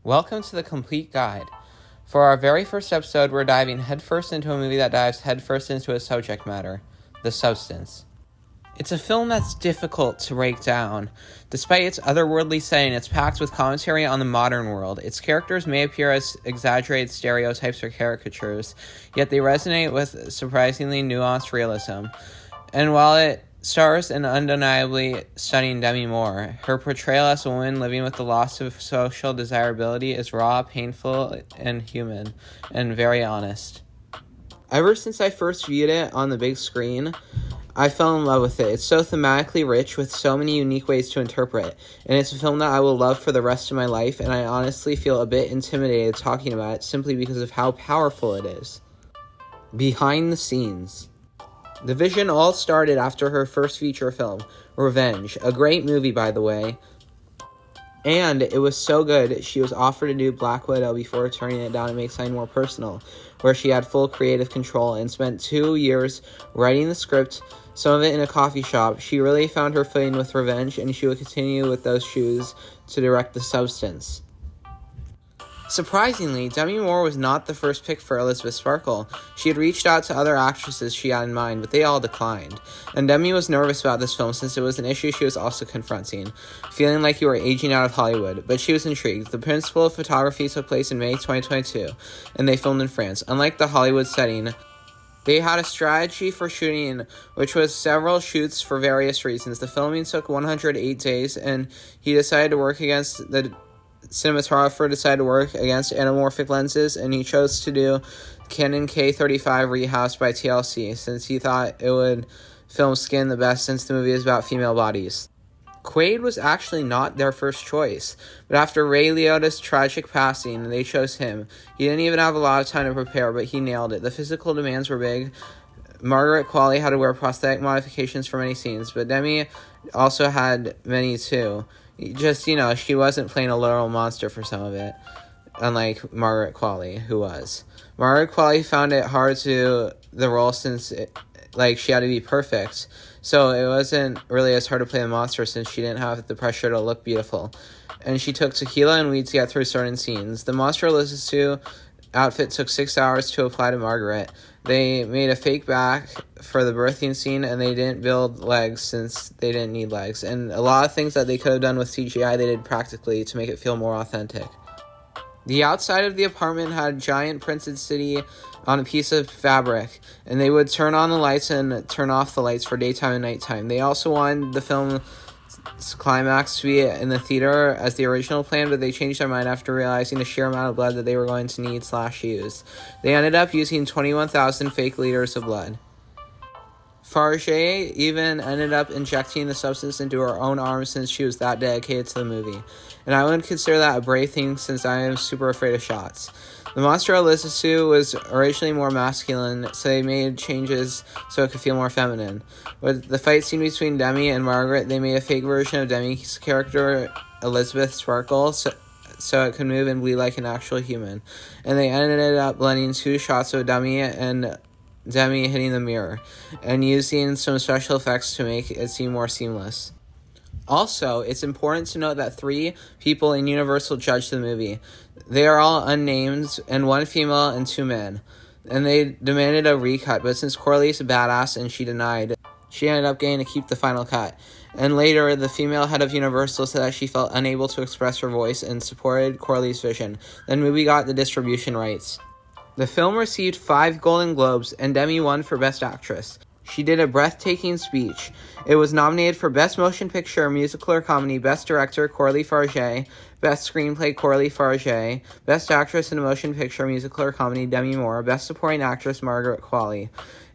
Welcome to The Complete Guide. For our very first episode, we're diving headfirst into a movie that dives headfirst into a subject matter, The Substance. It's a film that's difficult to break down. Despite its otherworldly setting, it's packed with commentary on the modern world. Its characters may appear as exaggerated stereotypes or caricatures, yet they resonate with surprisingly nuanced realism. And while it stars an undeniably stunning Demi Moore, her portrayal as a woman living with the loss of social desirability is raw, painful, and human, and very honest. Ever since I first viewed it on the big screen, I fell in love with it. It's so thematically rich with so many unique ways to interpret, and it's a film that I will love for the rest of my life, and I honestly feel a bit intimidated talking about it simply because of how powerful it is. Behind the scenes. The vision all started after her first feature film, Revenge, a great movie by the way, and it was so good she was offered to do Black Widow before turning it down and make something more personal, where she had full creative control and spent 2 years writing the script, some of it in a coffee shop. She really found her footing with Revenge, and she will continue with those shoes to direct The Substance. Surprisingly, Demi Moore was not the first pick for Elizabeth Sparkle. She had reached out to other actresses she had in mind, but they all declined. And Demi was nervous about this film since it was an issue she was also confronting, feeling like you were aging out of Hollywood, but she was intrigued. The principal of photography took place in May 2022, and they filmed in France. Unlike the Hollywood setting, they had a strategy for shooting, which was several shoots for various reasons. The filming took 108 days, and the cinematographer decided to work against anamorphic lenses, and he chose to do Canon K35 rehoused by TLC since he thought it would film skin the best since the movie is about female bodies. Quaid was actually not their first choice, but after Ray Liotta's tragic passing, they chose him. He didn't even have a lot of time to prepare, but he nailed it. The physical demands were big. Margaret Qualley had to wear prosthetic modifications for many scenes, but Demi also had many too. Just, she wasn't playing a literal monster for some of it, unlike Margaret Qualley, who was. Margaret Qualley found it hard to do the role since, she had to be perfect, so it wasn't really as hard to play a monster since she didn't have the pressure to look beautiful. And she took tequila and weed to get through certain scenes. The monster Elizabeth outfit took 6 hours to apply to Margaret. They made a fake back for the birthing scene, and they didn't build legs since they didn't need legs. And a lot of things that they could have done with CGI, they did practically to make it feel more authentic. The outside of the apartment had a giant printed city on a piece of fabric, and they would turn on the lights and turn off the lights for daytime and nighttime. They also wanted the film's climax to be in the theater as the original plan, but they changed their mind after realizing the sheer amount of blood that they were going to need/use. They ended up using 21,000 fake liters of blood. Farge even ended up injecting the substance into her own arm since she was that dedicated to the movie. And I would consider that a brave thing since I am super afraid of shots. The monster Elizabeth was originally more masculine, so they made changes so it could feel more feminine. With the fight scene between Demi and Margaret, they made a fake version of Demi's character, Elizabeth Sparkle, so it could move and bleed like an actual human. And they ended up blending 2 shots of Demi hitting the mirror, and using some special effects to make it seem more seamless. Also, it's important to note that 3 people in Universal judged the movie. They are all unnamed, and 1 female and 2 men. And they demanded a recut, but since Corley's a badass and she denied, she ended up getting to keep the final cut. And later, the female head of Universal said that she felt unable to express her voice and supported Corley's vision. Then the movie got the distribution rights. The film received 5 Golden Globes, and Demi won for Best Actress. She did a breathtaking speech. It was nominated for Best Motion Picture, Musical or Comedy, Best Director, Coralie Farge, Best Screenplay, Coralie Farge, Best Actress in a Motion Picture, Musical or Comedy, Demi Moore, Best Supporting Actress, Margaret Qualley.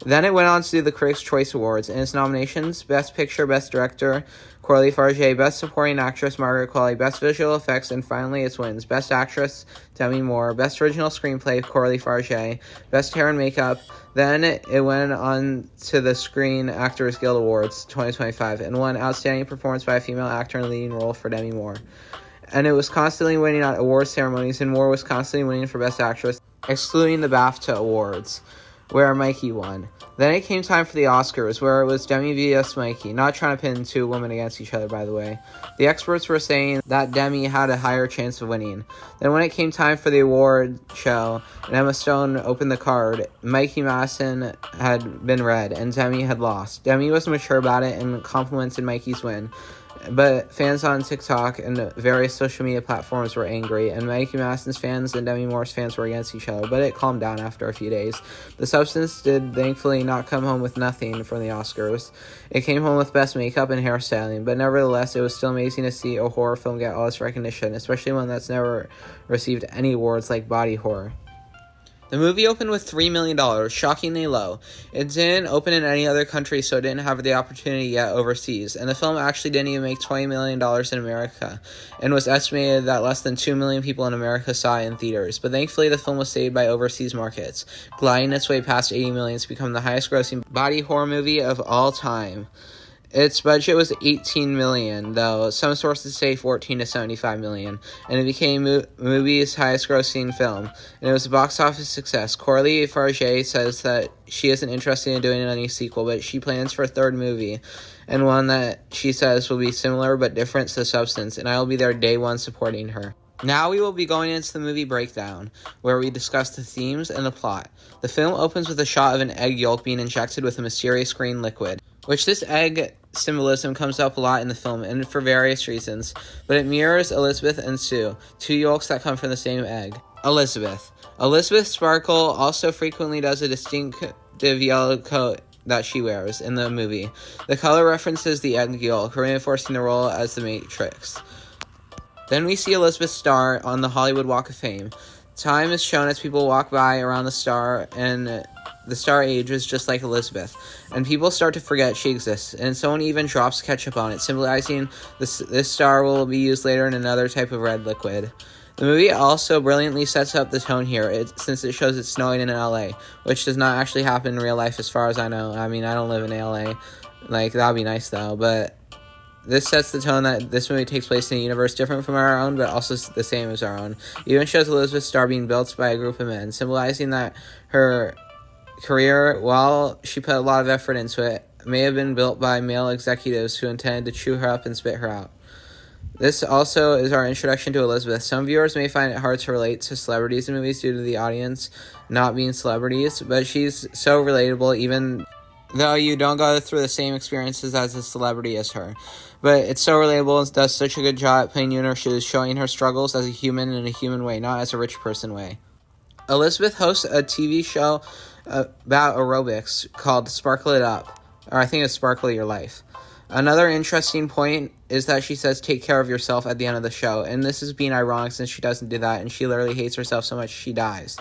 Then it went on to do the Critics' Choice Awards, and its nominations, Best Picture, Best Director, Coralie Farge, Best Supporting Actress, Margaret Qualley, Best Visual Effects, and finally its wins, Best Actress, Demi Moore, Best Original Screenplay, Coralie Farge, Best Hair and Makeup. Then it went on to the Screen Actors Guild Awards 2025, and won Outstanding Performance by a Female Actor in a Leading Role for Demi Moore. And it was constantly winning at award ceremonies, and Moore was constantly winning for Best Actress, excluding the BAFTA Awards. where Mikey won. Then it came time for the Oscars, where it was Demi vs. Mikey, not trying to pin two women against each other, by the way. The experts were saying that Demi had a higher chance of winning. Then when it came time for the award show, and Emma Stone opened the card, Mikey Madison had been read, and Demi had lost. Demi was mature about it and complimented Mikey's win. But fans on TikTok and various social media platforms were angry, and Mikey Madison's fans and Demi Moore's fans were against each other, but it calmed down after a few days. The Substance did thankfully not come home with nothing from the Oscars. It came home with best makeup and hairstyling, but nevertheless, it was still amazing to see a horror film get all this recognition, especially one that's never received any awards like body horror. The movie opened with $3 million, shockingly low. It didn't open in any other country, so it didn't have the opportunity yet overseas. And the film actually didn't even make $20 million in America, and was estimated that less than 2 million people in America saw it in theaters. But thankfully, the film was saved by overseas markets, gliding its way past 80 million to become the highest-grossing body horror movie of all time. Its budget was $18 million, though some sources say $14 to $75 million, and it became movie's highest-grossing film, and it was a box office success. Coralie Farge says that she isn't interested in doing any sequel, but she plans for a third movie, and one that she says will be similar but different to Substance, and I will be there day one supporting her. Now we will be going into the movie breakdown, where we discuss the themes and the plot. The film opens with a shot of an egg yolk being injected with a mysterious green liquid, which this egg symbolism comes up a lot in the film, and for various reasons, but it mirrors Elizabeth and Sue, two yolks that come from the same egg. Elizabeth Sparkle also frequently does a distinctive yellow coat that she wears in the movie. The color references the egg yolk, reinforcing the role as the Matrix. Then we see Elizabeth's star on the Hollywood Walk of Fame. Time is shown as people walk by around the star, and the star ages just like Elizabeth, and people start to forget she exists, and someone even drops ketchup on it, symbolizing this star will be used later in another type of red liquid. The movie also brilliantly sets up the tone here, since it shows it's snowing in LA, which does not actually happen in real life as far as I know. I mean, I don't live in LA. Like, that would be nice though, but this sets the tone that this movie takes place in a universe different from our own, but also the same as our own. It even shows Elizabeth's star being built by a group of men, symbolizing that her career, while she put a lot of effort into it, may have been built by male executives who intended to chew her up and spit her out. This also is our introduction to Elizabeth. Some viewers may find it hard to relate to celebrities in movies due to the audience not being celebrities, but she's so relatable even though you don't go through the same experiences as a celebrity as her. But it's so relatable and does such a good job at putting you in her shoes, showing her struggles as a human in a human way, not as a rich person way. Elizabeth hosts a TV show about aerobics called Sparkle It Up, or I think it's Sparkle Your Life. Another interesting point is that she says take care of yourself at the end of the show, and this is being ironic since she doesn't do that, and she literally hates herself so much she dies.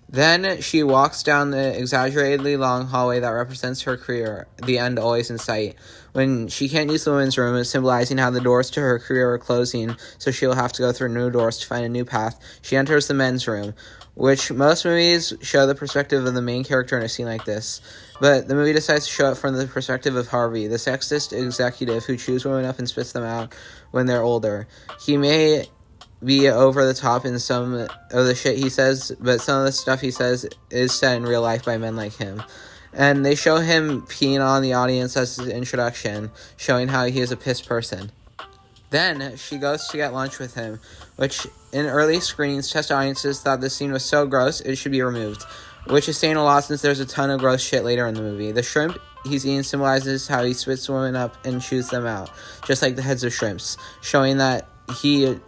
Then she walks down the exaggeratedly long hallway that represents her career, the end always in sight. When she can't use the women's room, it's symbolizing how the doors to her career are closing, so she'll have to go through new doors to find a new path. She enters the men's room, which most movies show the perspective of the main character in a scene like this. But the movie decides to show it from the perspective of Harvey, the sexist executive who chews women up and spits them out when they're older. He may be over the top in some of the shit he says, but some of the stuff he says is said in real life by men like him. And they show him peeing on the audience as his introduction, showing how he is a pissed person. Then she goes to get lunch with him, which in early screenings, test audiences thought this scene was so gross it should be removed, which is saying a lot since there's a ton of gross shit later in the movie. The shrimp he's eating symbolizes how he spits women up and chews them out, just like the heads of shrimps, showing that he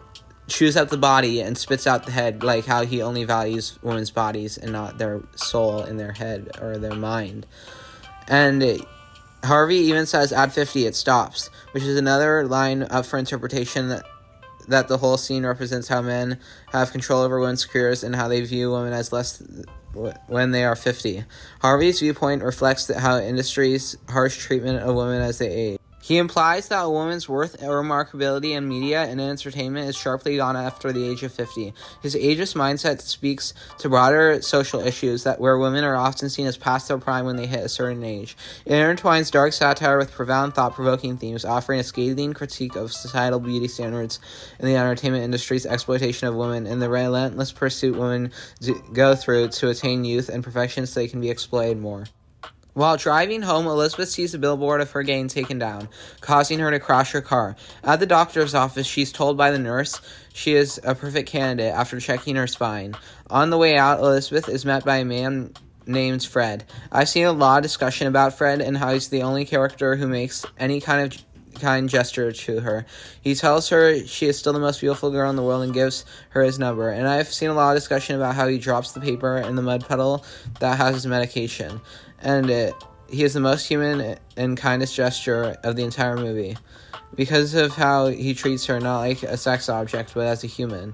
chews out the body and spits out the head, like how he only values women's bodies and not their soul in their head or their mind. And Harvey even says, at 50 it stops, which is another line up for interpretation that the whole scene represents how men have control over women's careers and how they view women as less when they are 50. Harvey's viewpoint reflects how industry's harsh treatment of women as they age. He implies that a woman's worth or remarkability in media and entertainment is sharply gone after the age of 50. His ageist mindset speaks to broader social issues that where women are often seen as past their prime when they hit a certain age. It intertwines dark satire with profound thought-provoking themes, offering a scathing critique of societal beauty standards in the entertainment industry's exploitation of women and the relentless pursuit women go through to attain youth and perfection so they can be exploited more. While driving home, Elizabeth sees a billboard of her getting taken down, causing her to crash her car. At the doctor's office, she's told by the nurse she is a perfect candidate after checking her spine. On the way out, Elizabeth is met by a man named Fred. I've seen a lot of discussion about Fred and how he's the only character who makes any kind gesture to her. He tells her she is still the most beautiful girl in the world and gives her his number. And I've seen a lot of discussion about how he drops the paper in the mud puddle that has his medication. And he is the most human and kindest gesture of the entire movie because of how he treats her not like a sex object but as a human.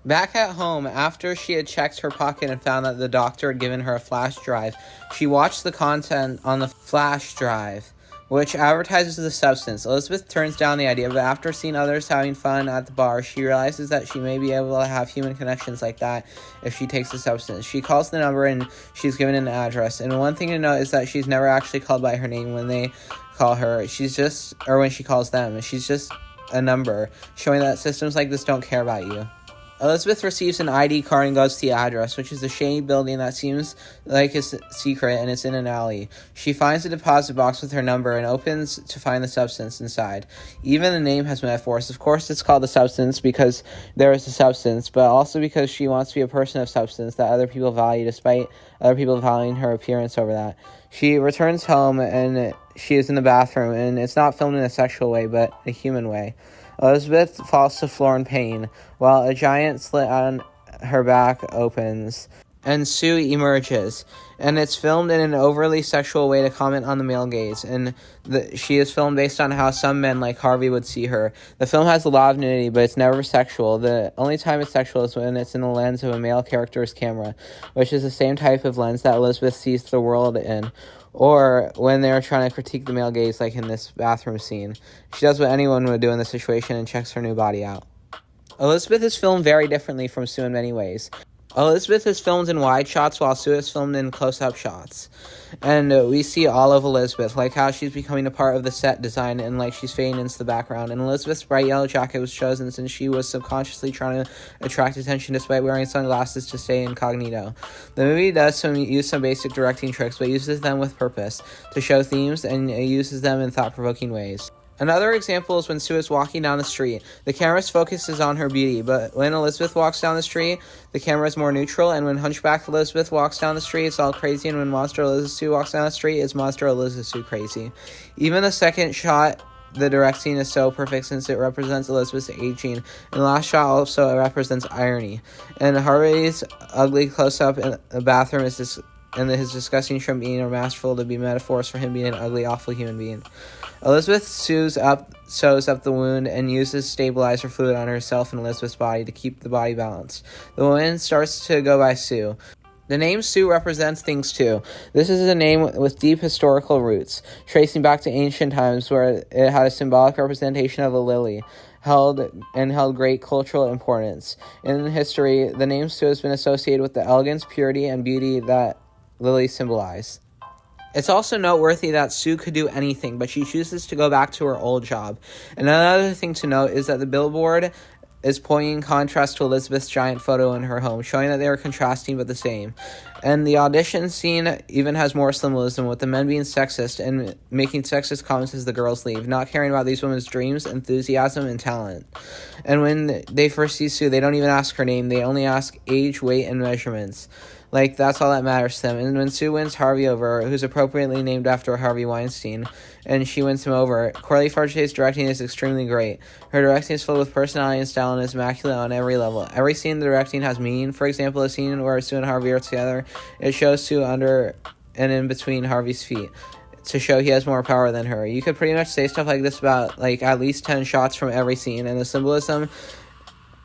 Back at home, after she had checked her pocket and found that the doctor had given her a flash drive, she watched the content on the flash drive, which advertises the substance. Elizabeth turns down the idea, but after seeing others having fun at the bar, she realizes that she may be able to have human connections like that if she takes the substance. She calls the number and she's given an address. And one thing to note is that she's never actually called by her name when they call her. When she calls them. She's just a number, showing that systems like this don't care about you. Elizabeth receives an ID card and goes to the address, which is a shady building that seems like it's secret and it's in an alley. She finds a deposit box with her number and opens to find the substance inside. Even the name has metaphors. Of course, it's called the substance because there is a substance, but also because she wants to be a person of substance that other people value despite other people valuing her appearance over that. She returns home and she is in the bathroom, and it's not filmed in a sexual way, but a human way. Elizabeth falls to the floor in pain, while a giant slit on her back opens, and Sue emerges. And it's filmed in an overly sexual way to comment on the male gaze, and she is filmed based on how some men like Harvey would see her. The film has a lot of nudity, but it's never sexual. The only time it's sexual is when it's in the lens of a male character's camera, which is the same type of lens that Elizabeth sees the world in, or when they're trying to critique the male gaze, like in this bathroom scene. She does what anyone would do in this situation and checks her new body out. Elizabeth is filmed very differently from Sue in many ways. Elizabeth is filmed in wide shots while Sue is filmed in close-up shots. And we see all of Elizabeth, like how she's becoming a part of the set design and like she's fading into the background. And Elizabeth's bright yellow jacket was chosen since she was subconsciously trying to attract attention despite wearing sunglasses to stay incognito. The movie does use some basic directing tricks, but uses them with purpose to show themes and uses them in thought-provoking ways. Another example is when Sue is walking down the street. The camera's focus is on her beauty, but when Elizabeth walks down the street, the camera is more neutral, and when Hunchback Elizabeth walks down the street, it's all crazy, and when Monster Elizabeth Sue walks down the street, it's Monster Elizabeth Sue crazy. Even the second shot, the directing is so perfect since it represents Elizabeth's aging, and the last shot also represents irony. And Harvey's ugly close-up in the bathroom is his disgusting shrimp being are masterful to be metaphors for him being an ugly, awful human being. Elizabeth sews up the wound and uses stabilizer fluid on herself and Elizabeth's body to keep the body balanced. The woman starts to go by Sue. The name Sue represents things too. This is a name with deep historical roots, tracing back to ancient times where it had a symbolic representation of a lily, held great cultural importance. In history, the name Sue has been associated with the elegance, purity, and beauty that lilies symbolize. It's also noteworthy that Sue could do anything, but she chooses to go back to her old job. And another thing to note is that the billboard is pointing in contrast to Elizabeth's giant photo in her home, showing that they are contrasting but the same. And the audition scene even has more symbolism, with the men being sexist and making sexist comments as the girls leave, not caring about these women's dreams, enthusiasm, and talent. And when they first see Sue, they don't even ask her name, they only ask age, weight, and measurements. Like, that's all that matters to them. And when Sue wins Harvey over, who's appropriately named after Harvey Weinstein, and she wins him over, Coralie Farget's directing is extremely great. Her directing is filled with personality and style and is immaculate on every level. Every scene in the directing has meaning. For example, a scene where Sue and Harvey are together, it shows Sue under and in between Harvey's feet to show he has more power than her. You could pretty much say stuff like this about, like, at least 10 shots from every scene, and the symbolism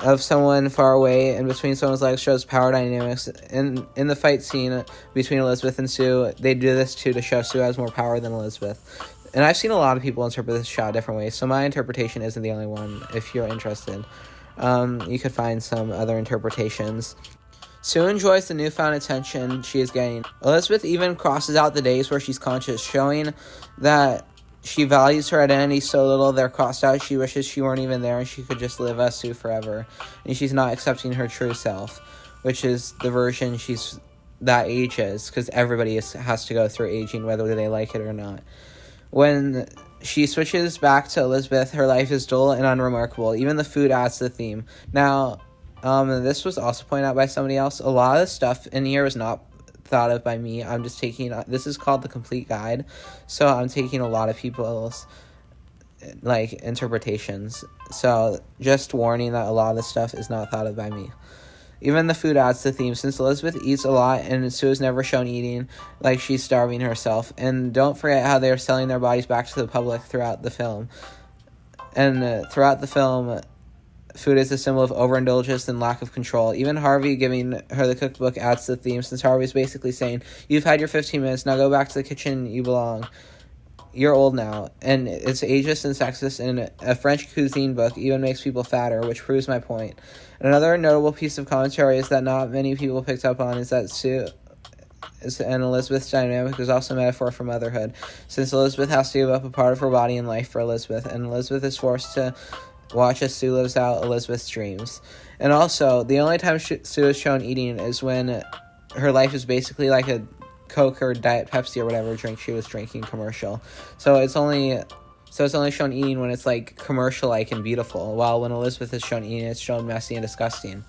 of someone far away and between someone's legs shows power dynamics. In the fight scene between Elizabeth and Sue, they do this too to show Sue has more power than Elizabeth. And I've seen a lot of people interpret this shot different ways, so my interpretation isn't the only one. If you're interested, you could find some other interpretations. Sue enjoys the newfound attention she is getting. Elizabeth even crosses out the days where she's conscious, showing that she values her identity so little they're crossed out she wishes she weren't even there and she could just live as Sue forever. And she's not accepting her true self, which is the version that ages, because everybody has to go through aging whether they like it or not. When she switches back to Elizabeth, her life is dull and unremarkable. Even the food adds to the theme. Now, this was also pointed out by somebody else. A lot of the stuff in here was not thought of by me. I'm just taking, this is called the complete guide, so I'm taking a lot of people's interpretations. So just warning that a lot of the stuff is not thought of by me. Even the food adds to the theme, since Elizabeth eats a lot and Sue is never shown eating like she's starving herself. And don't forget how they're selling their bodies back to the public throughout the film. And throughout the film, food is a symbol of overindulgence and lack of control. Even Harvey giving her the cookbook adds to the theme, since Harvey's basically saying, you've had your 15 minutes, now go back to the kitchen you belong. You're old now. And it's ageist and sexist, and a French cuisine book even makes people fatter, which proves my point. Another notable piece of commentary is that not many people picked up on is that Sue and Elizabeth's dynamic is also a metaphor for motherhood, since Elizabeth has to give up a part of her body and life for Elizabeth, and Elizabeth is forced to watch as Sue lives out Elizabeth's dreams. And also, the only time Sue is shown eating is when her life is basically like a Coke or Diet Pepsi or whatever drink she was drinking commercial. So it's only shown eating when it's like commercial-like and beautiful, while when Elizabeth is shown eating, it's shown messy and disgusting.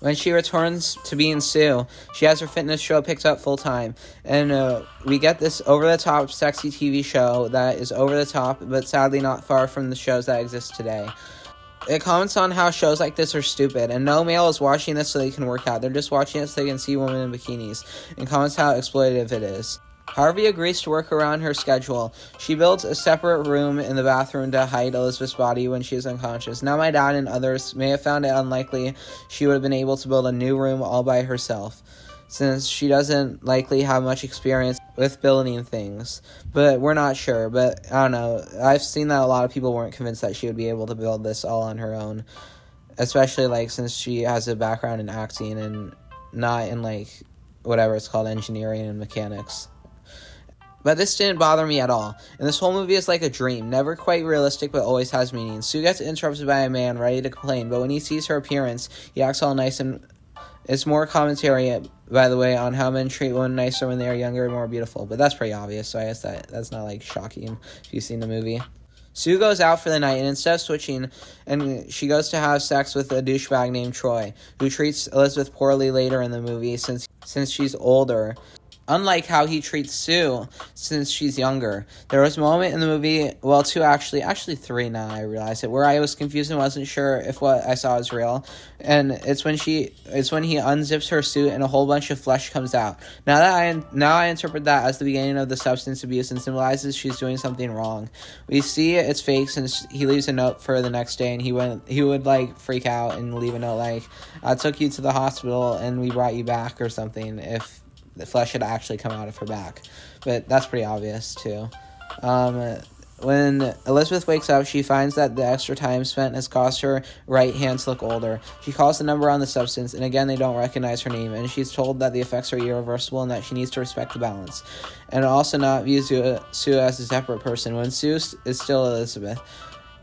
When she returns to being Sue, she has her fitness show picked up full-time, and we get this over-the-top sexy TV show that is over-the-top, but sadly not far from the shows that exist today. It comments on how shows like this are stupid, and no male is watching this so they can work out. They're just watching it so they can see women in bikinis, and comments how exploitative it is. Harvey agrees to work around her schedule. She builds a separate room in the bathroom to hide Elizabeth's body when she is unconscious. Now my dad and others may have found it unlikely she would have been able to build a new room all by herself, since she doesn't likely have much experience with building things. But we're not sure. But I don't know. I've seen that a lot of people weren't convinced that she would be able to build this all on her own, especially since she has a background in acting and not in whatever it's called, engineering and mechanics. But this didn't bother me at all, and this whole movie is like a dream, never quite realistic but always has meaning. Sue gets interrupted by a man ready to complain, but when he sees her appearance, he acts all nice, and it's more commentary, by the way, on how men treat women nicer when they are younger and more beautiful, but that's pretty obvious, so I guess that's not shocking if you've seen the movie. Sue goes out for the night, and instead of switching, and she goes to have sex with a douchebag named Troy, who treats Elizabeth poorly later in the movie since she's older, unlike how he treats Sue since she's younger. There was a moment in the movie, well, two actually three now I realize it, where I was confused and wasn't sure if what I saw was real. And it's when he unzips her suit and a whole bunch of flesh comes out. Now I interpret that as the beginning of the substance abuse and symbolizes she's doing something wrong. We see it's fake since he leaves a note for the next day, and he would freak out and leave a note I took you to the hospital and we brought you back or something if the flesh had actually come out of her back. But that's pretty obvious too. When Elizabeth wakes up, she finds that the extra time spent has caused her right hand to look older. She calls the number on the substance, and again they don't recognize her name, and she's told that the effects are irreversible and that she needs to respect the balance, and also not view Sue as a separate person, when Sue is still Elizabeth.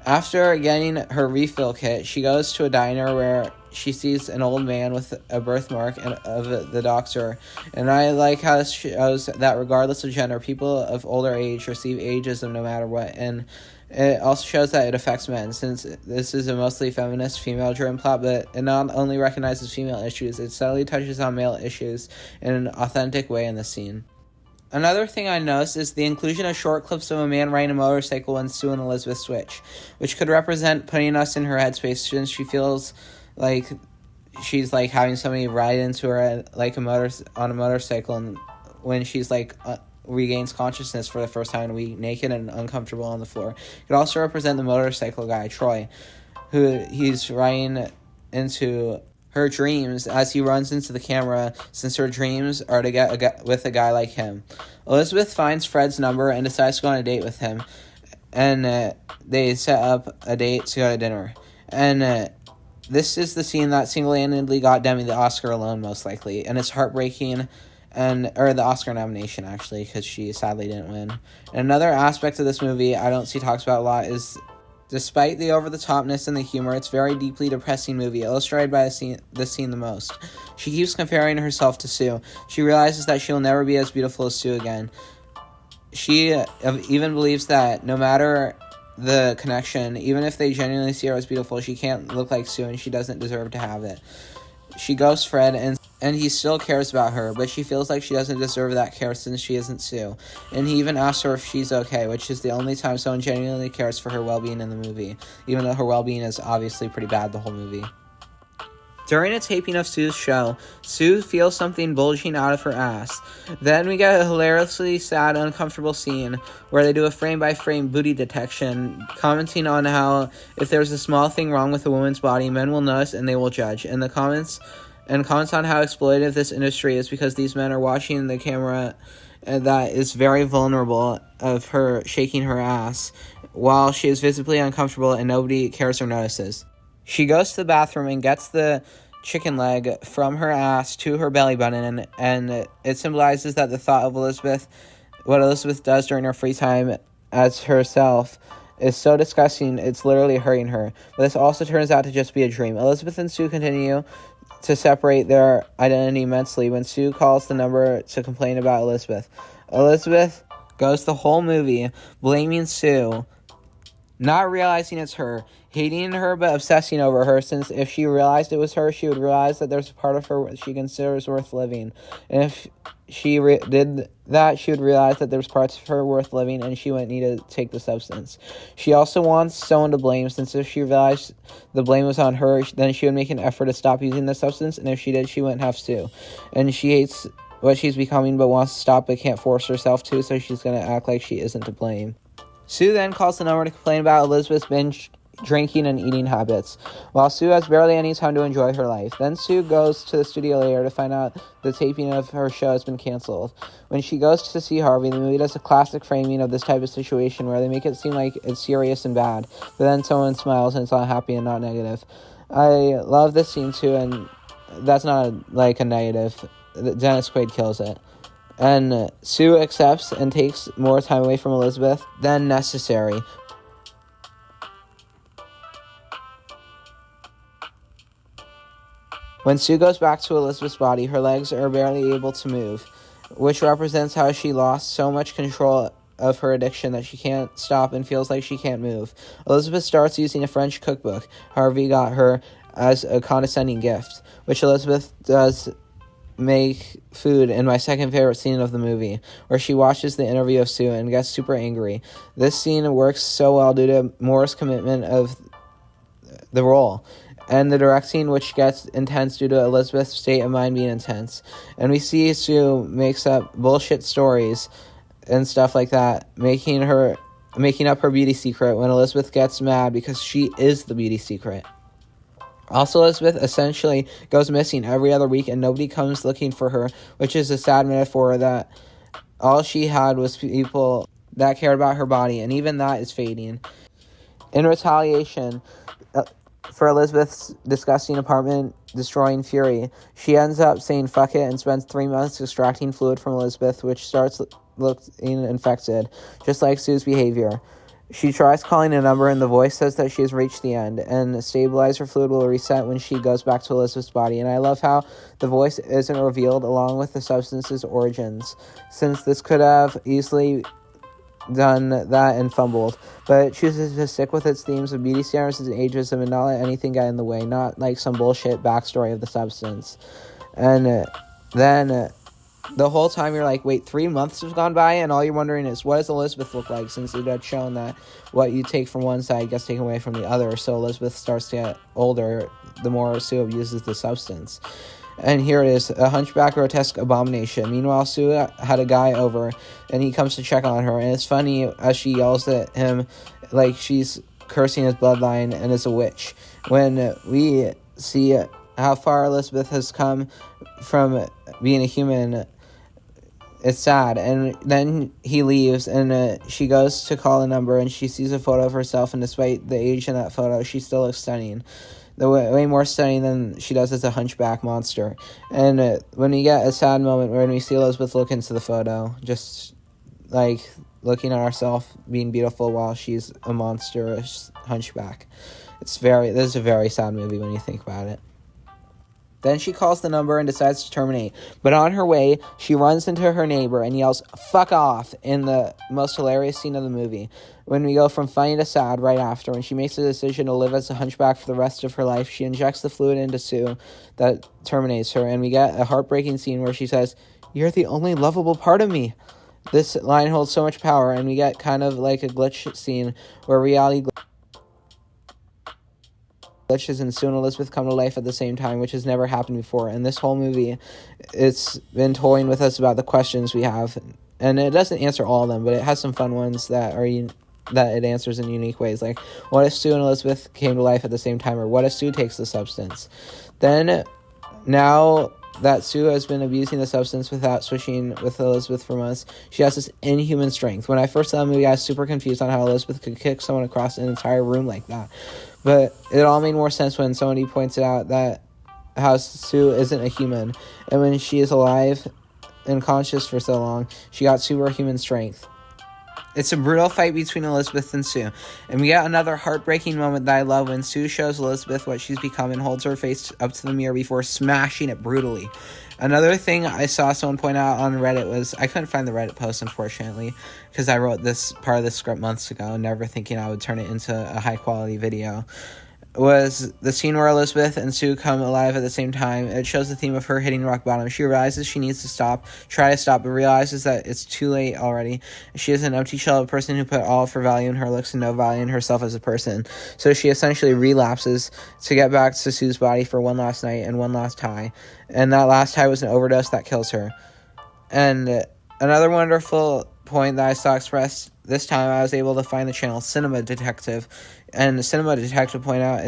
After getting her refill kit, she goes to a diner where she sees an old man with a birthmark of the doctor. And I like how this shows that regardless of gender, people of older age receive ageism no matter what. And it also shows that it affects men, since this is a mostly feminist, female-driven plot, but it not only recognizes female issues, it subtly touches on male issues in an authentic way in the scene. Another thing I noticed is the inclusion of short clips of a man riding a motorcycle when Sue and Elizabeth switch, which could represent putting us in her headspace since she feels like she's having somebody ride into her on a motorcycle, and when she's regains consciousness for the first time in a week, naked and uncomfortable on the floor. It could also represent the motorcycle guy, Troy, who he's riding into her dreams as he runs into the camera, since her dreams are to get with a guy like him. Elizabeth finds Fred's number and decides to go on a date with him, and they set up a date to go to dinner. And this is the scene that single-handedly got Demi the Oscar alone, most likely, and it's heartbreaking, or the Oscar nomination, actually, because she sadly didn't win. And another aspect of this movie I don't see talks about a lot is, despite the over-the-topness and the humor, it's a very deeply depressing movie, illustrated by the scene the most. She keeps comparing herself to Sue. She realizes that she'll never be as beautiful as Sue again. She even believes that no matter the connection, even if they genuinely see her as beautiful, she can't look like Sue, and she doesn't deserve to have it. She ghosts Fred, and he still cares about her, but she feels like she doesn't deserve that care since she isn't Sue. And he even asks her if she's okay, which is the only time someone genuinely cares for her well-being in the movie, even though her well-being is obviously pretty bad the whole movie. During a taping of Sue's show, Sue feels something bulging out of her ass. Then we get a hilariously sad, uncomfortable scene where they do a frame-by-frame booty detection, commenting on how if there's a small thing wrong with a woman's body, men will notice and they will judge. And comments on how exploitative this industry is because these men are watching the camera that is very vulnerable of her shaking her ass while she is visibly uncomfortable and nobody cares or notices. She goes to the bathroom and gets the chicken leg from her ass to her belly button, and it symbolizes that the thought of what Elizabeth does during her free time as herself, is so disgusting it's literally hurting her. But this also turns out to just be a dream. Elizabeth and Sue continue to separate their identity mentally when Sue calls the number to complain about Elizabeth. Elizabeth goes the whole movie blaming Sue, not realizing it's her, hating her but obsessing over her, since if she realized it was her, she would realize that there's a part of her she considers worth living. And if she did that, she would realize that there's parts of her worth living and she wouldn't need to take the substance. She also wants someone to blame, since if she realized the blame was on her, then she would make an effort to stop using the substance, and if she did, she wouldn't have Sue. And she hates what she's becoming but wants to stop but can't force herself to, so she's going to act like she isn't to blame. Sue then calls the number to complain about Elizabeth's binge drinking and eating habits, while Sue has barely any time to enjoy her life. Then Sue goes to the studio later to find out the taping of her show has been canceled. When she goes to see Harvey, the movie does a classic framing of this type of situation where they make it seem like it's serious and bad, but then someone smiles and it's not happy and not negative. I love this scene too, and that's not a negative. Dennis Quaid kills it. And Sue accepts and takes more time away from Elizabeth than necessary. When Sue goes back to Elizabeth's body, her legs are barely able to move, which represents how she lost so much control of her addiction that she can't stop and feels like she can't move. Elizabeth starts using a French cookbook Harvey got her as a condescending gift, which Elizabeth does make food in my second favorite scene of the movie, where she watches the interview of Sue and gets super angry. This scene works so well due to Moore's commitment of the role, and the directing, which gets intense due to Elizabeth's state of mind being intense. And we see Sue makes up bullshit stories and stuff like that, making up her beauty secret when Elizabeth gets mad because she is the beauty secret. Also, Elizabeth essentially goes missing every other week and nobody comes looking for her, which is a sad metaphor that all she had was people that cared about her body, and even that is fading. In retaliation for Elizabeth's disgusting apartment destroying fury, she ends up saying fuck it and spends 3 months extracting fluid from Elizabeth, which starts looking infected, just like Sue's behavior. She tries calling a number and the voice says that she has reached the end, and stabilizer fluid will reset when she goes back to Elizabeth's body. And I love how the voice isn't revealed along with the substance's origins, since this could have easily done that and fumbled, but it chooses to stick with its themes of beauty standards and ageism and not let anything get in the way, not like some bullshit backstory of the substance. And then the whole time you're like, wait, 3 months have gone by, and all you're wondering is, what does Elizabeth look like, since it had shown that what you take from one side gets taken away from the other, so Elizabeth starts to get older the more Sue abuses the substance. And here it is, a hunchback grotesque abomination. Meanwhile, Sue had a guy over, and he comes to check on her, and it's funny as she yells at him like she's cursing his bloodline and is a witch. When we see how far Elizabeth has come from being a human. It's sad. And then he leaves, and she goes to call a number, and she sees a photo of herself, and despite the age in that photo, she still looks stunning. Way more stunning than she does as a hunchback monster. And when we get a sad moment when we see Elizabeth look into the photo, just like looking at herself being beautiful while she's a monstrous hunchback. This is a very sad movie when you think about it. Then she calls the number and decides to terminate. But on her way, she runs into her neighbor and yells, "Fuck off," in the most hilarious scene of the movie. When we go from funny to sad right after, when she makes the decision to live as a hunchback for the rest of her life, she injects the fluid into Sue that terminates her. And we get a heartbreaking scene where she says, "You're the only lovable part of me." This line holds so much power, and we get kind of like a glitch scene where reality glitches and Sue and Elizabeth come to life at the same time, which has never happened before. And this whole movie, it's been toying with us about the questions we have, and it doesn't answer all of them, but it has some fun ones that it answers in unique ways. Like, what if Sue and Elizabeth came to life at the same time, or what if Sue takes the substance? Then, now that Sue has been abusing the substance without switching with Elizabeth for months, she has this inhuman strength. When I first saw the movie, I was super confused on how Elizabeth could kick someone across an entire room like that. But it all made more sense when somebody pointed out that how Sue isn't a human. And when she is alive and conscious for so long, she got superhuman strength. It's a brutal fight between Elizabeth and Sue. And we get another heartbreaking moment that I love when Sue shows Elizabeth what she's become and holds her face up to the mirror before smashing it brutally. Another thing I saw someone point out on Reddit was, I couldn't find the Reddit post, unfortunately, because I wrote this part of the script months ago, never thinking I would turn it into a high-quality video, was the scene where Elizabeth and Sue come alive at the same time. It shows the theme of her hitting rock bottom. She realizes she needs to try to stop, but realizes that it's too late already. She is an empty shell of a person who put all of her value in her looks and no value in herself as a person. So she essentially relapses to get back to Sue's body for one last night and one last high. And that last high was an overdose that kills her. And another wonderful point that I saw expressed this time, I was able to find the channel Cinema Detective, and the Cinema Detective point out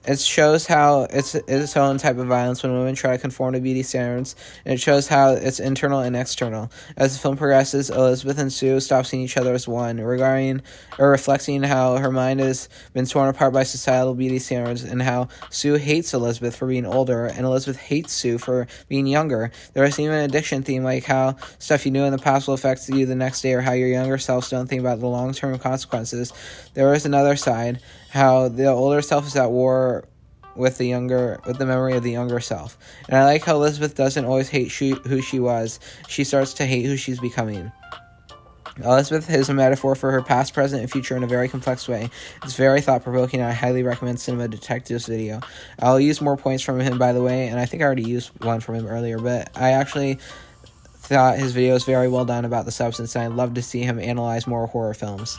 it shows how it's its own type of violence when women try to conform to beauty standards, and it shows how it's internal and external. As the film progresses, Elizabeth and Sue stop seeing each other as one, reflecting how her mind has been torn apart by societal beauty standards, and how Sue hates Elizabeth for being older, and Elizabeth hates Sue for being younger. There is even an addiction theme, like how stuff you do in the past will affect you the next day, or how your younger selves don't think about the long-term consequences. There is another side, how the older self is at war with the memory of the younger self. And I like how Elizabeth doesn't always hate who she was. She starts to hate who she's becoming. Elizabeth is a metaphor for her past, present, and future in a very complex way. It's very thought-provoking, and I highly recommend Cinema Detective's video. I'll use more points from him, by the way, and I think I already used one from him earlier, but I actually thought his video was very well done about the substance, and I'd love to see him analyze more horror films.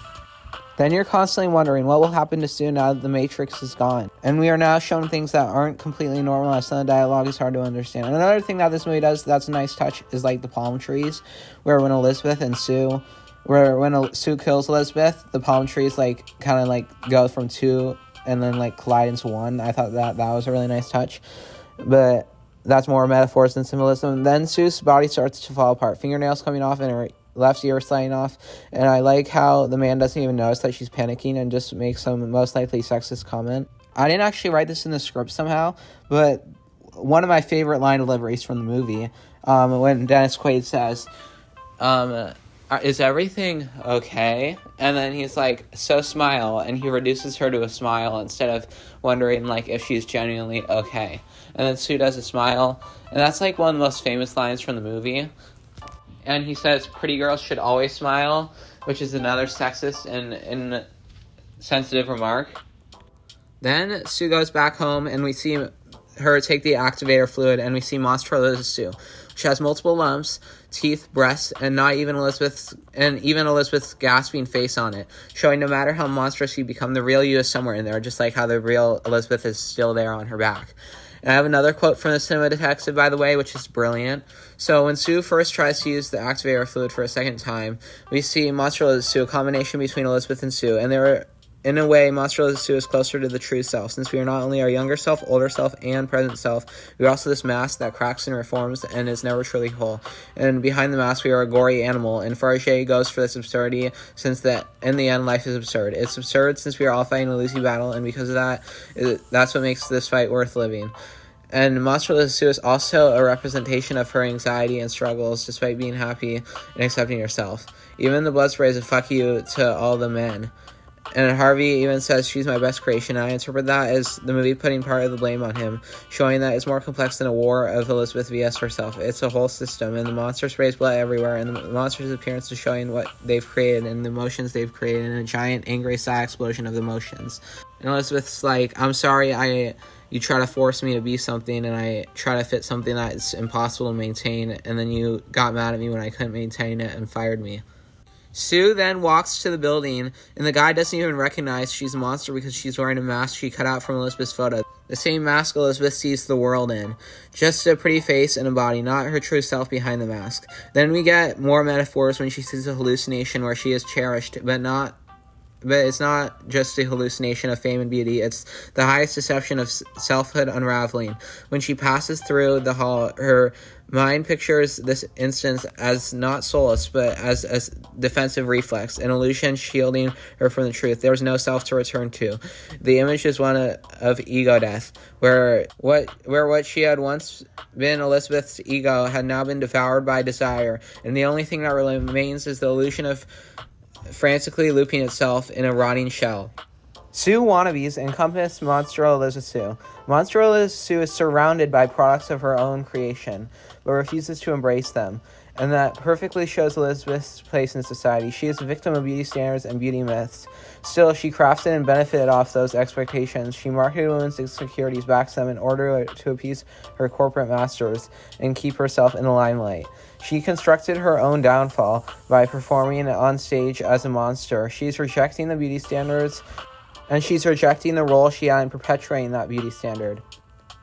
Then you're constantly wondering what will happen to Sue now that the Matrix is gone. And we are now shown things that aren't completely normal, as some of the dialogue is hard to understand. And another thing that this movie does that's a nice touch is like the palm trees, where when Sue kills Elizabeth, the palm trees kind of go from two and then collide into one. I thought that was a really nice touch. But that's more metaphors than symbolism. Then Sue's body starts to fall apart, fingernails coming off and her left ear sliding off, and I like how the man doesn't even notice that she's panicking and just makes some most likely sexist comment. I didn't actually write this in the script somehow, but one of my favorite line deliveries from the movie, when Dennis Quaid says, "Is everything okay?" And then he's like, "So smile," and he reduces her to a smile instead of wondering if she's genuinely okay. And then Sue does a smile, and that's one of the most famous lines from the movie. And he says, "Pretty girls should always smile," which is another sexist and insensitive remark. Then Sue goes back home, and we see her take the activator fluid, and we see monstrous Sue. She has multiple lumps, teeth, breasts, and even Elizabeth's gasping face on it, showing no matter how monstrous you become, the real you is somewhere in there, just like how the real Elizabeth is still there on her back. And I have another quote from the Cinema Detective, by the way, which is brilliant. So when Sue first tries to use the activator fluid for a second time, we see monstrous Sue, a combination between Elizabeth and Sue, and In a way, Monster Elizabeth Sue is closer to the true self, since we are not only our younger self, older self, and present self, we are also this mask that cracks and reforms and is never truly whole. And behind the mask, we are a gory animal, and Fabergé goes for this absurdity, since in the end, life is absurd. It's absurd since we are all fighting a losing battle, and because of that, that's what makes this fight worth living. And Monster Elizabeth Sue is also a representation of her anxiety and struggles, despite being happy and accepting herself. Even the blood spray is a fuck you to all the men. And Harvey even says she's my best creation, and I interpret that as the movie putting part of the blame on him, showing that it's more complex than a war of Elizabeth vs. herself. It's a whole system, and the monster sprays blood everywhere, and the monster's appearance is showing what they've created and the emotions they've created in a giant angry sigh explosion of emotions. And Elizabeth's like, I'm sorry you try to force me to be something, and I try to fit something that's impossible to maintain, and then you got mad at me when I couldn't maintain it and fired me. Sue then walks to the building, and the guy doesn't even recognize she's a monster because she's wearing a mask she cut out from Elizabeth's photo. The same mask Elizabeth sees the world in. Just a pretty face and a body, not her true self behind the mask. Then we get more metaphors when she sees a hallucination where she is cherished, but it's not just a hallucination of fame and beauty, it's the highest deception of selfhood unraveling. When she passes through the hall, her mind pictures this instance as not soulless, but as a defensive reflex, an illusion shielding her from the truth. There was no self to return to. The image is one of ego death, where what she had once been Elizabeth's ego had now been devoured by desire, and the only thing that remains is the illusion of frantically looping itself in a rotting shell. Sue wannabes encompass Monster Elizabeth Sue. Monster Elizabeth Sue is surrounded by products of her own creation, but refuses to embrace them, and that perfectly shows Elizabeth's place in society. She is a victim of beauty standards and beauty myths. Still, she crafted and benefited off those expectations. She marketed women's insecurities back to them in order to appease her corporate masters and keep herself in the limelight. She constructed her own downfall by performing on stage as a monster. She's rejecting the beauty standards, and she's rejecting the role she had in perpetuating that beauty standard.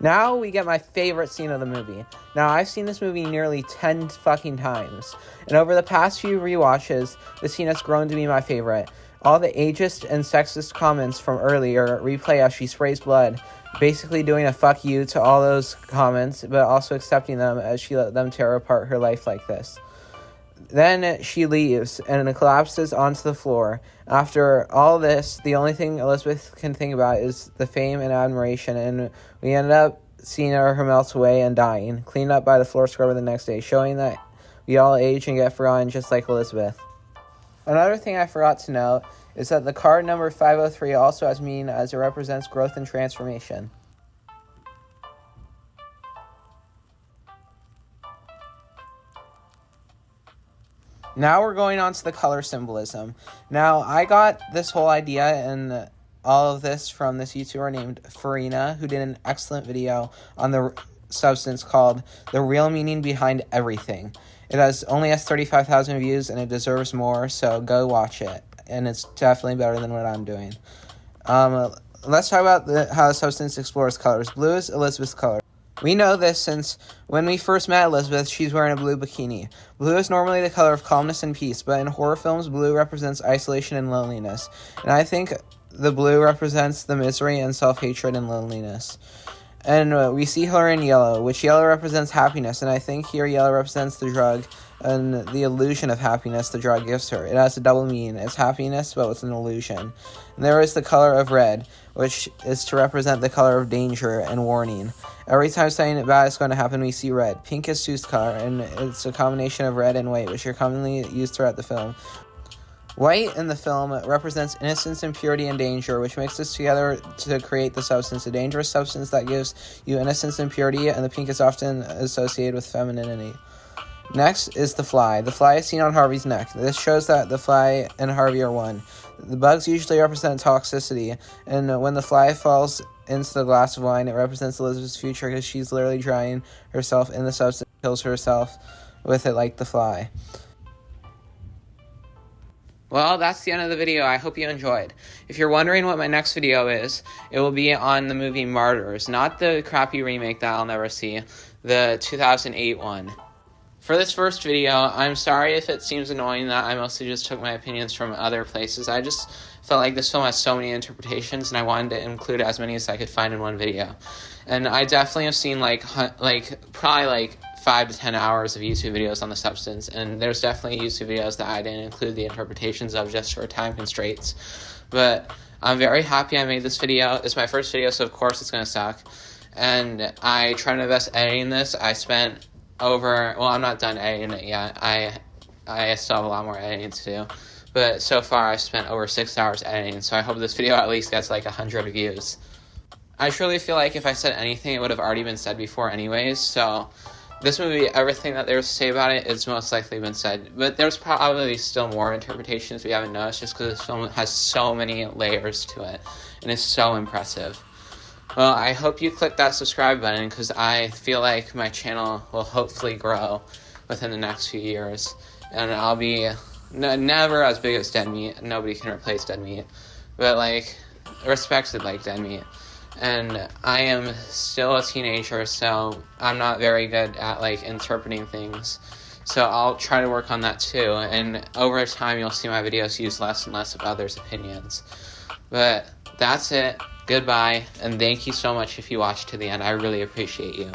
Now we get my favorite scene of the movie. Now, I've seen this movie nearly 10 fucking times, and over the past few rewatches, the scene has grown to be my favorite. All the ageist and sexist comments from earlier replay as she sprays blood, basically doing a fuck you to all those comments, but also accepting them as she let them tear apart her life like this. Then she leaves and collapses onto the floor. After all this, the only thing Elizabeth can think about is the fame and admiration, and we ended up seeing her melt away and dying, cleaned up by the floor scrubber the next day, showing that we all age and get forgotten just like Elizabeth. Another thing I forgot to note is that the card number 503 also has meaning as it represents growth and transformation. Now we're going on to the color symbolism. Now, I got this whole idea and all of this from this YouTuber named Farina, who did an excellent video on the substance called The Real Meaning Behind Everything. It only has 35,000 views, and it deserves more, so go watch it. And it's definitely better than what I'm doing. Let's talk about how the substance explores colors. Blue is Elizabeth's color. We know this since when we first met Elizabeth, she's wearing a blue bikini. Blue is normally the color of calmness and peace, but in horror films, blue represents isolation and loneliness. And I think the blue represents the misery and self-hatred and loneliness. And we see her in yellow, which yellow represents happiness, and I think here yellow represents the drug and the illusion of happiness the drug gives her. It has a double meaning. It's happiness, but with an illusion. And there is the color of red, which is to represent the color of danger and warning. Every time something bad is going to happen, we see red. Pink is Sue's color, and it's a combination of red and white, which are commonly used throughout the film. White in the film represents innocence and purity and danger, which mixes together to create the substance, a dangerous substance that gives you innocence and purity, and the pink is often associated with femininity. Next is the fly. The fly is seen on Harvey's neck. This shows that the fly and Harvey are one. The bugs usually represent toxicity, and when the fly falls into the glass of wine, it represents Elizabeth's future because she's literally drying herself in the substance, kills herself with it like the fly. Well, that's the end of the video. I hope you enjoyed. If you're wondering what my next video is, it will be on the movie Martyrs, not the crappy remake that I'll never see, the 2008 one. For this first video, I'm sorry if it seems annoying that I mostly just took my opinions from other places. I just felt like this film has so many interpretations, and I wanted to include as many as I could find in one video. And I definitely have seen probably 5 to 10 hours of YouTube videos on the substance, and there's definitely YouTube videos that I didn't include the interpretations of just for time constraints. But I'm very happy I made this video. It's my first video, so of course it's going to suck. And I tried my best editing this. I spent I'm not done editing it yet. I still have a lot more editing to do. But so far, I've spent over 6 hours editing, so I hope this video at least gets 100 views. I truly feel like if I said anything, it would have already been said before anyways, so this movie, everything that there's to say about it is most likely been said. But there's probably still more interpretations we haven't noticed, just because this film has so many layers to it, and it's so impressive. Well, I hope you click that subscribe button, because I feel like my channel will hopefully grow within the next few years. And I'll be never as big as Dead Meat. Nobody can replace Dead Meat. But, respected like Dead Meat. And I am still a teenager, so I'm not very good at, interpreting things. So I'll try to work on that, too. And over time, you'll see my videos use less and less of others' opinions. But that's it. Goodbye, and thank you so much if you watched to the end. I really appreciate you.